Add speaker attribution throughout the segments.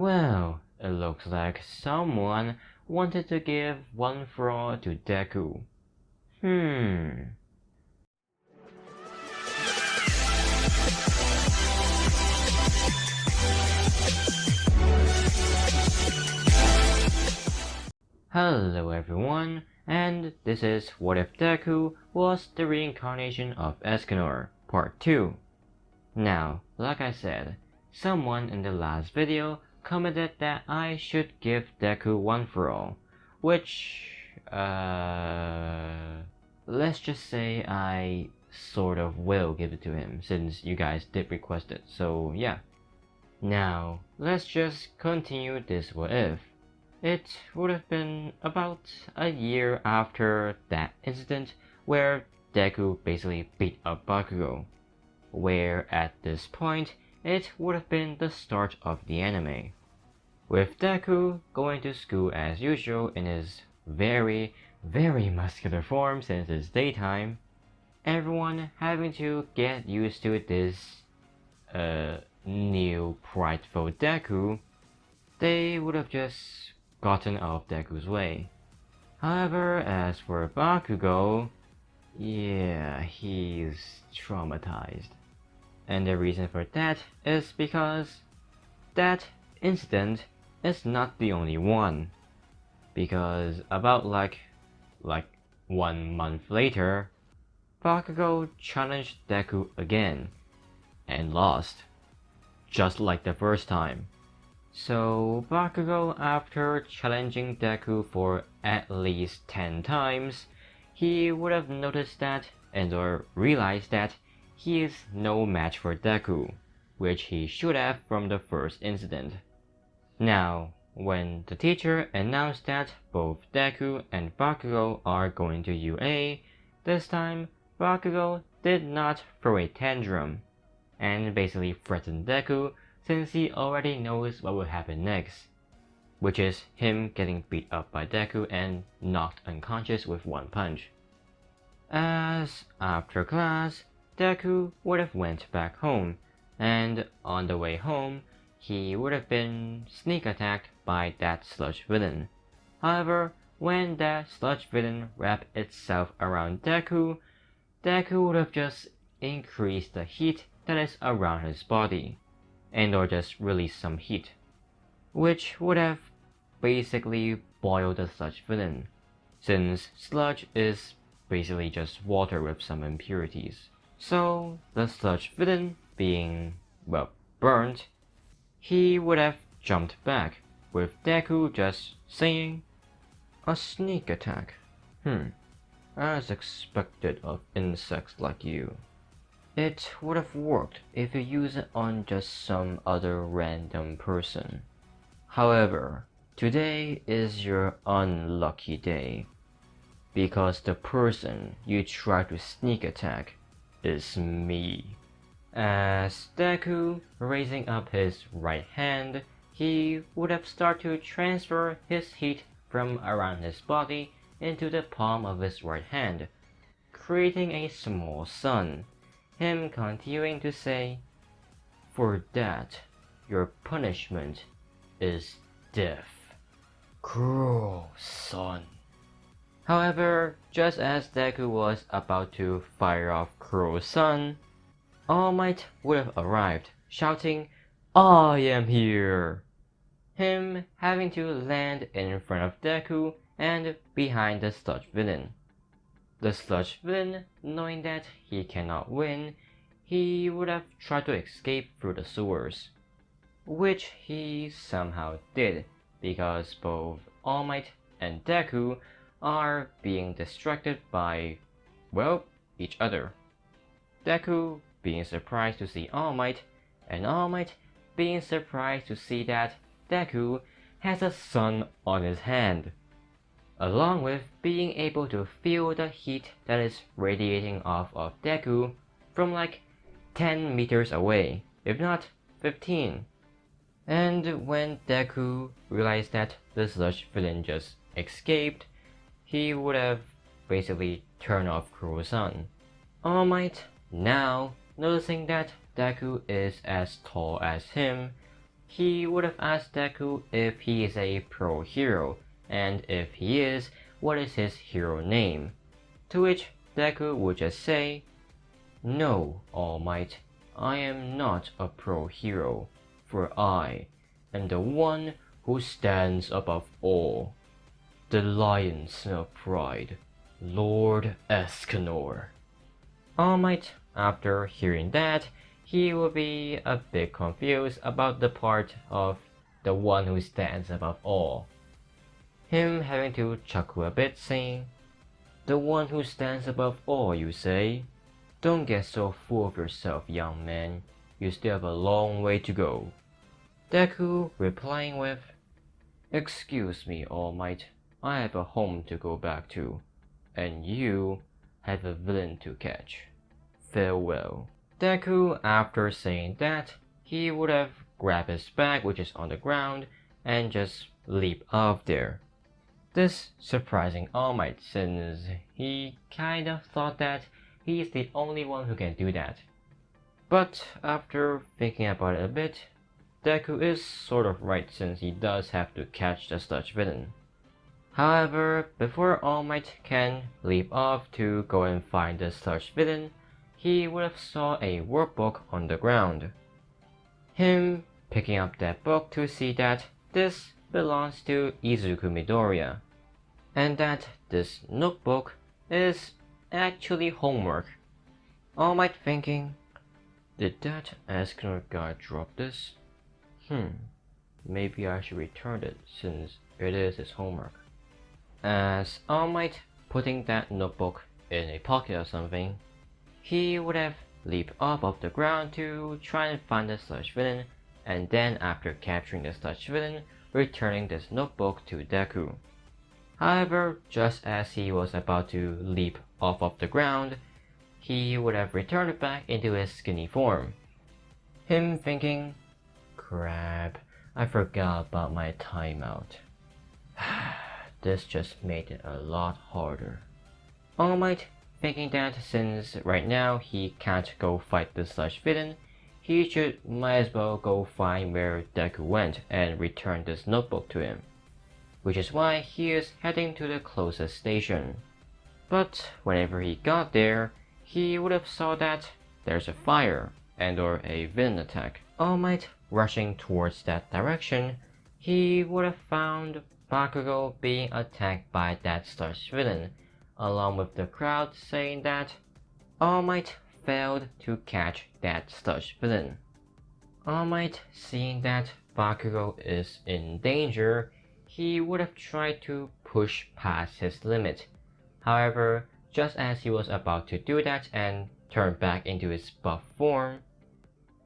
Speaker 1: Well, it looks like someone wanted to give one for all to Deku. Hello everyone, and this is What If Deku Was the Reincarnation of Escanor, Part 2. Now, like I said, someone in the last video commented that I should give Deku one for all, which, let's just say I sort of will give it to him since you guys did request it, so yeah. Now, let's just continue this what if. It would have been about a year after that incident where Deku basically beat up Bakugou, where at this point it would have been the start of the anime, with Deku going to school as usual in his very, very muscular form since it's daytime, everyone having to get used to this new prideful Deku. They would have just gotten out of Deku's way. However, as for Bakugou, yeah, he's traumatized. And the reason for that is because that incident is not the only one. Because about like 1 month later, Bakugou challenged Deku again and lost, just like the first time. So Bakugou, after challenging Deku for at least 10 times, he would have noticed that and/or realized that he is no match for Deku, which he should have from the first incident. Now, when the teacher announced that both Deku and Bakugou are going to UA, this time Bakugou did not throw a tantrum, and basically threatened Deku since he already knows what will happen next, which is him getting beat up by Deku and knocked unconscious with one punch. As after class, Deku would have went back home, and on the way home, he would have been sneak attacked by that Sludge villain. However, when that Sludge villain wrapped itself around Deku, Deku would have just increased the heat that is around his body, and/or just release some heat, which would have basically boiled the Sludge villain, since Sludge is basically just water with some impurities. So the Sludge villain being, well, burnt, he would have jumped back, with Deku just saying, "A sneak attack. As expected of insects like you." It would have worked if you use it on just some other random person. However, today is your unlucky day, because the person you try to sneak attack is me. As Deku, raising up his right hand, he would have started to transfer his heat from around his body into the palm of his right hand, creating a small sun, him continuing to say, "For that, your punishment is death. Cruel son." However, just as Deku was about to fire off Cruel Sun, All Might would have arrived, shouting, "I am here!" Him having to land in front of Deku and behind the Sludge villain. The Sludge villain, knowing that he cannot win, he would have tried to escape through the sewers, which he somehow did because both All Might and Deku are being distracted by, well, each other. Deku being surprised to see All Might, and All Might being surprised to see that Deku has a sun on his hand, along with being able to feel the heat that is radiating off of Deku from like 10 meters away, if not 15. And when Deku realized that the Sludge villain just escaped, he would have basically turned off Cruel Sun. All Might, now noticing that Deku is as tall as him, he would have asked Deku if he is a pro hero, and if he is, what is his hero name? To which Deku would just say, "No, All Might, I am not a pro hero, for I am the one who stands above all, the Lion of Pride, Lord Escanor." All Might, after hearing that, he will be a bit confused about the part of the one who stands above all. Him having to chuckle a bit, saying, "The one who stands above all, you say? Don't get so full of yourself, young man. You still have a long way to go." Deku replying with, "Excuse me, All Might. I have a home to go back to, and you have a villain to catch. Farewell." Deku, after saying that, he would have grabbed his bag, which is on the ground, and just leap off there. This surprising All Might, since he kind of thought that he's the only one who can do that. But after thinking about it a bit, Deku is sort of right, since he does have to catch the Sludge villain. However, before All Might can leap off to go and find the Sludge villain, he would have saw a workbook on the ground. Him picking up that book to see that this belongs to Izuku Midoriya, and that this notebook is actually homework. All Might thinking, did that Escanor guy drop this? Maybe I should return it since it is his homework. As All Might putting that notebook in a pocket or something, he would have leaped off of the ground to try and find the Sludge villain, and then after capturing the Sludge villain, returning this notebook to Deku. However, just as he was about to leap off of the ground, he would have returned back into his skinny form. Him thinking, crap, I forgot about my timeout. This just made it a lot harder. All Might thinking that since right now he can't go fight the Sludge villain, he might as well go find where Deku went and return this notebook to him, which is why he is heading to the closest station. But whenever he got there, he would have saw that there's a fire and or a villain attack. All Might rushing towards that direction, he would have found Bakugou being attacked by that Sludge villain, along with the crowd saying that All Might failed to catch that Sludge villain. All Might seeing that Bakugou is in danger, he would have tried to push past his limit. However, just as he was about to do that and turn back into his buff form,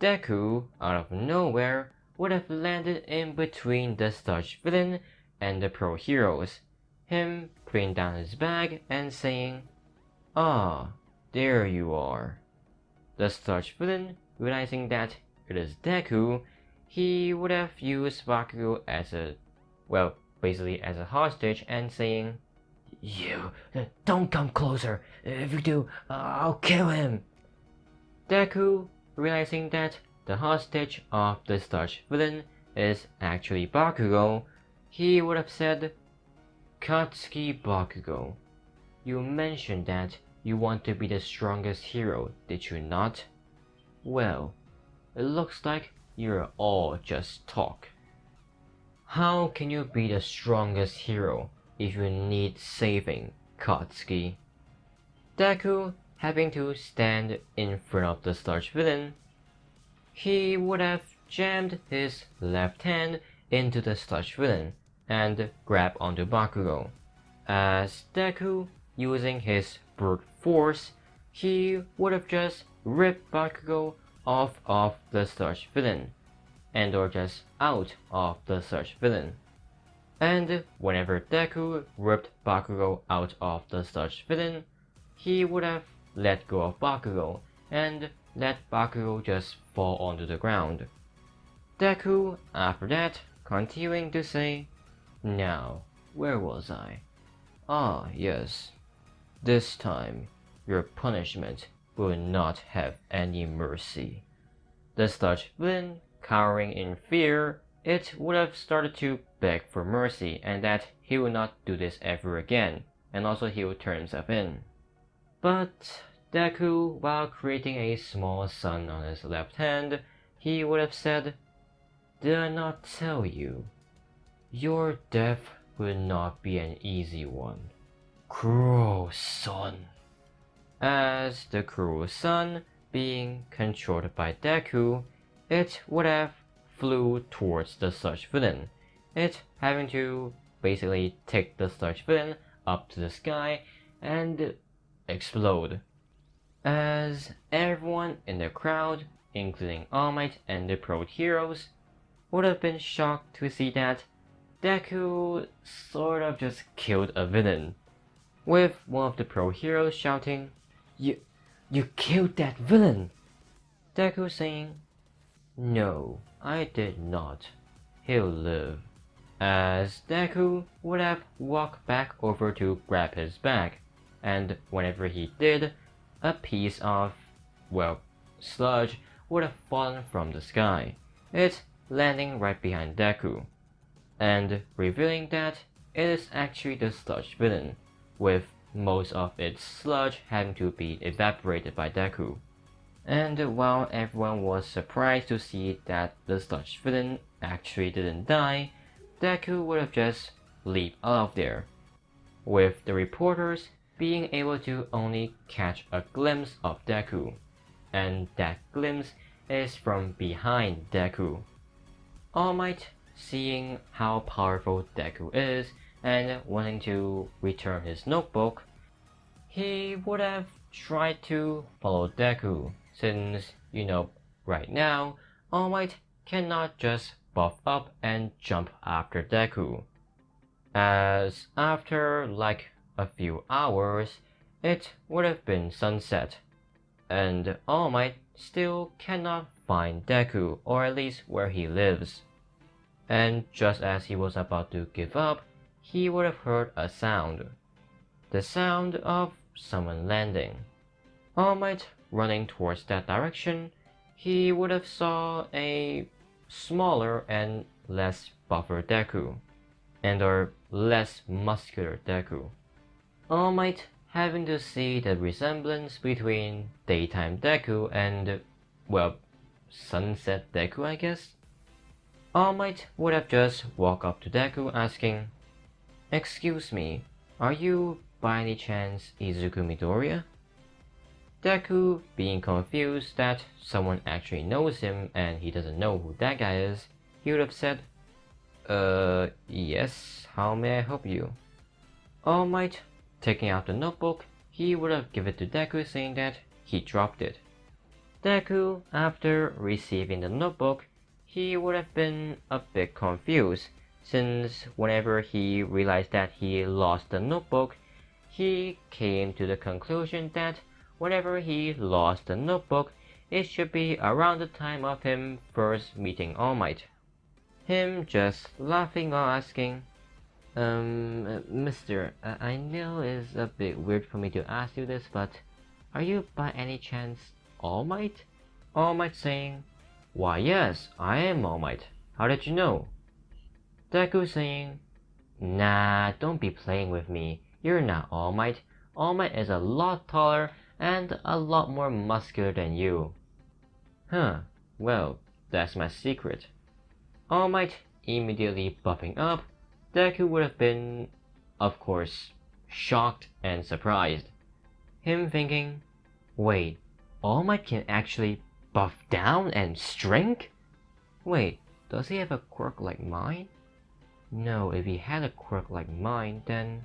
Speaker 1: Deku, out of nowhere, would have landed in between the Sludge villain and the pro heroes, him putting down his bag and saying, "Ah, there you are." The Sludge villain, realizing that it is Deku, he would have used Bakugou as basically as a hostage and saying, "You, don't come closer. If you do, I'll kill him." Deku, realizing that the hostage of the Sludge villain is actually Bakugou, he would have said, "Katsuki Bakugou, you mentioned that you want to be the strongest hero, did you not? Well, it looks like you're all just talk. How can you be the strongest hero if you need saving, Katsuki?" Deku having to stand in front of the Sludge villain, he would have jammed his left hand into the Sludge villain and grabbed onto Bakugou. As Deku, using his brute force, he would have just ripped Bakugou off of the Sludge villain, and or just out of the Sludge villain. And whenever Deku ripped Bakugou out of the Sludge villain, he would have let go of Bakugou and let Bakugou just fall onto the ground. Deku, after that, continuing to say, "Now, where was I? Ah, yes. This time, your punishment will not have any mercy." The Sludge villain cowering in fear, it would have started to beg for mercy and that he would not do this ever again, and also he would turn himself in. But Deku, while creating a small sun on his left hand, he would have said, "Did I not tell you? Your death will not be an easy one. Cruel sun." As the cruel sun, being controlled by Deku, it would have flew towards the Sludge villain, it having to basically take the Sludge villain up to the sky and explode. As everyone in the crowd, including All Might and the Pro Heroes, would have been shocked to see that Deku sort of just killed a villain, with one of the Pro Heroes shouting, You killed that villain!" Deku saying, "No, I did not. He'll live." As Deku would have walked back over to grab his bag, and whenever he did, a piece of, sludge would have fallen from the sky, it landing right behind Deku, and revealing that it is actually the Sludge villain, with most of its sludge having to be evaporated by Deku. And while everyone was surprised to see that the Sludge villain actually didn't die, Deku would have just leaped out of there, with the reporters being able to only catch a glimpse of Deku, and that glimpse is from behind Deku. All Might, seeing how powerful Deku is and wanting to return his notebook, he would have tried to follow Deku, since, right now, All Might cannot just buff up and jump after Deku. As after a few hours, it would have been sunset, and All Might still cannot find Deku, or at least where he lives. And just as he was about to give up, he would have heard a sound. The sound of someone landing. All Might running towards that direction, he would have saw a smaller and less buffer Deku, or less muscular Deku. All Might having to see the resemblance between daytime Deku and, sunset Deku, I guess. All Might would have just walked up to Deku asking, "Excuse me, are you by any chance Izuku Midoriya?" Deku, being confused that someone actually knows him and he doesn't know who that guy is, he would have said, Yes, how may I help you?" All Might, taking out the notebook, he would have given it to Deku saying that he dropped it. Deku, after receiving the notebook, he would have been a bit confused, since whenever he realized that he lost the notebook, he came to the conclusion that whenever he lost the notebook, it should be around the time of him first meeting All Might. Him just laughing while asking, Mister, I know it's a bit weird for me to ask you this, but are you by any chance All Might?" All Might saying, "Why yes, I am All Might. How did you know?" Deku saying, "Nah, don't be playing with me. You're not All Might. All Might is a lot taller and a lot more muscular than you." "Huh, well, that's my secret." All Might immediately buffing up, Deku would have been, of course, shocked and surprised. Him thinking, wait, All Might can actually buff down and shrink? Wait, does he have a quirk like mine? No, if he had a quirk like mine, then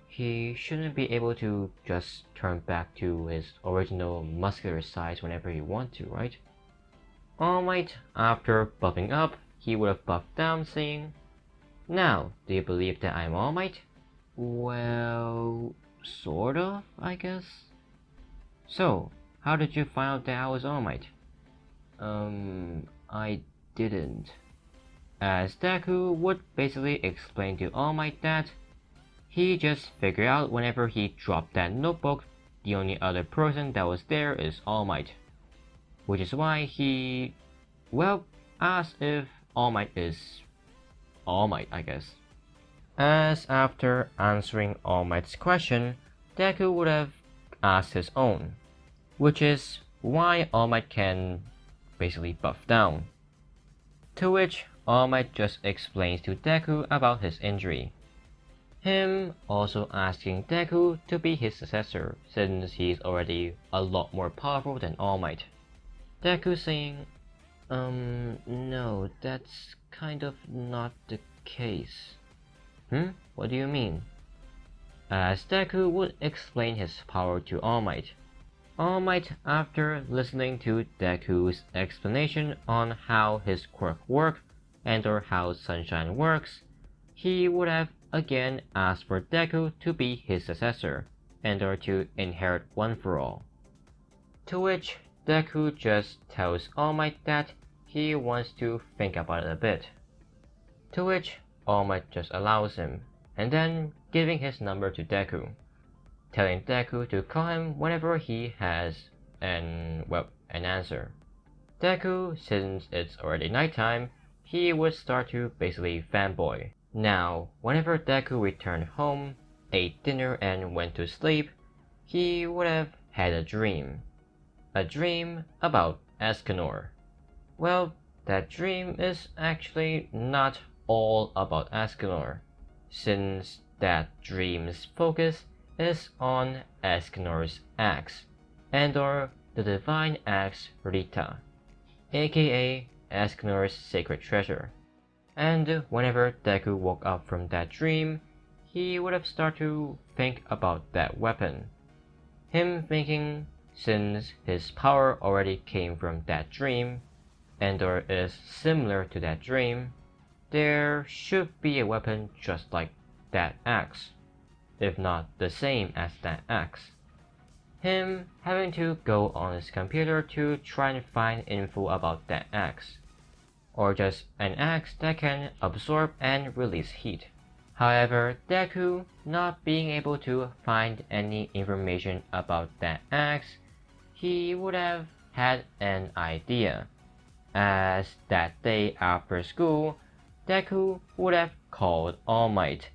Speaker 1: he shouldn't be able to just turn back to his original muscular size whenever he wants to, right? All Might, after buffing up, he would have buffed down, saying, "Now, do you believe that I'm All Might?" "Well, sort of, I guess." "So, how did you find out that I was All Might?" I didn't." As Deku would basically explain to All Might that he just figured out whenever he dropped that notebook, the only other person that was there is All Might. Which is why he, asks if All Might is All Might, I guess. As after answering All Might's question, Deku would have asked his own, which is why All Might can basically buff down. To which All Might just explains to Deku about his injury. Him also asking Deku to be his successor since he's already a lot more powerful than All Might. Deku saying, no, that's kind of not the case. What do you mean? As Deku would explain his power to All Might. All Might, after listening to Deku's explanation on how his quirk works and or how Sunshine works, he would have again asked for Deku to be his successor and or to inherit One for All. To which Deku just tells All Might that he wants to think about it a bit. To which All Might just allows him, and then giving his number to Deku, telling Deku to call him whenever he has an answer. Deku, since it's already nighttime, he would start to basically fanboy. Now, whenever Deku returned home, ate dinner and went to sleep, he would have had a dream. A dream about Escanor. Well, that dream is actually not all about Escanor, since that dream's focus is on Escanor's axe, and or the divine axe Rita, aka Escanor's sacred treasure. And whenever Deku woke up from that dream, he would have started to think about that weapon. Him thinking, since his power already came from that dream, and or is similar to that dream, there should be a weapon just like that axe, if not the same as that axe. Him having to go on his computer to try and find info about that axe, or just an axe that can absorb and release heat. However, Deku not being able to find any information about that axe, he would have had an idea, as that day after school, Deku would have called All Might,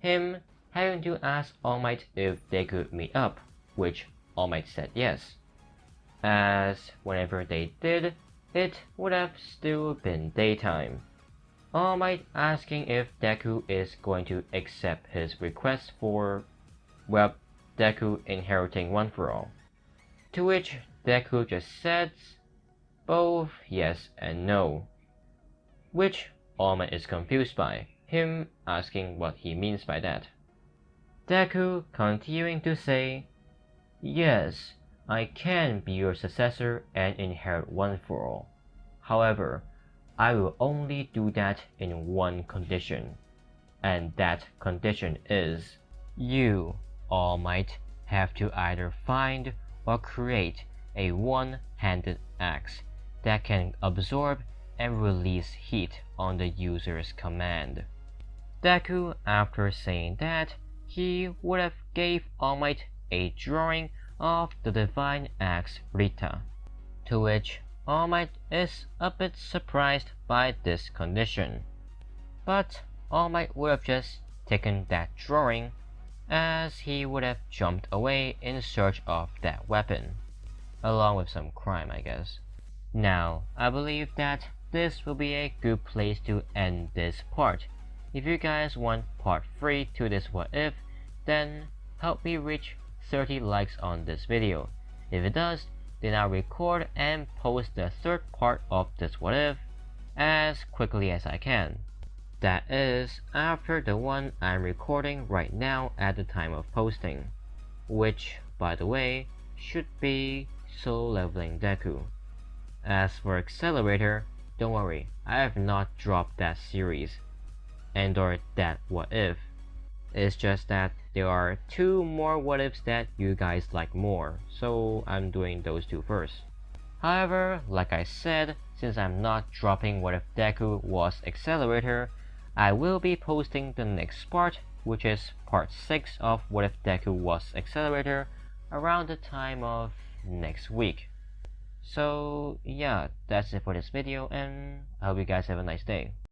Speaker 1: him having to ask All Might if they could meet up, which All Might said yes. As whenever they did, it would have still been daytime. All Might asking if Deku is going to accept his request for, Deku inheriting One for All. To which Deku just says both yes and no, which All Might is confused by, him asking what he means by that. Deku continuing to say, yes, I can be your successor and inherit One for All. However, I will only do that in one condition, and that condition is, you, All Might, have to either find or create a one-handed axe that can absorb and release heat on the user's command. Deku, after saying that, he would have gave All Might a drawing of the divine axe Rita, to which All Might is a bit surprised by this condition. But All Might would have just taken that drawing, as he would have jumped away in search of that weapon, along with some crime, I guess. Now, I believe that this will be a good place to end this part. If you guys want part 3 to this what if, then help me reach 30 likes on this video. If it does, then I'll record and post the third part of this what if as quickly as I can. That is after the one I'm recording right now at the time of posting, which, by the way, should be soul leveling Deku. As for Accelerator, don't worry, I have not dropped that series, and or that what if. It's just that there are 2 more what ifs that you guys like more, so I'm doing those 2 first. However, like I said, since I'm not dropping what if Deku was Accelerator, I will be posting the next part, which is part 6 of what if Deku was Accelerator, around the time of next week. So yeah, that's it for this video, and I hope you guys have a nice day.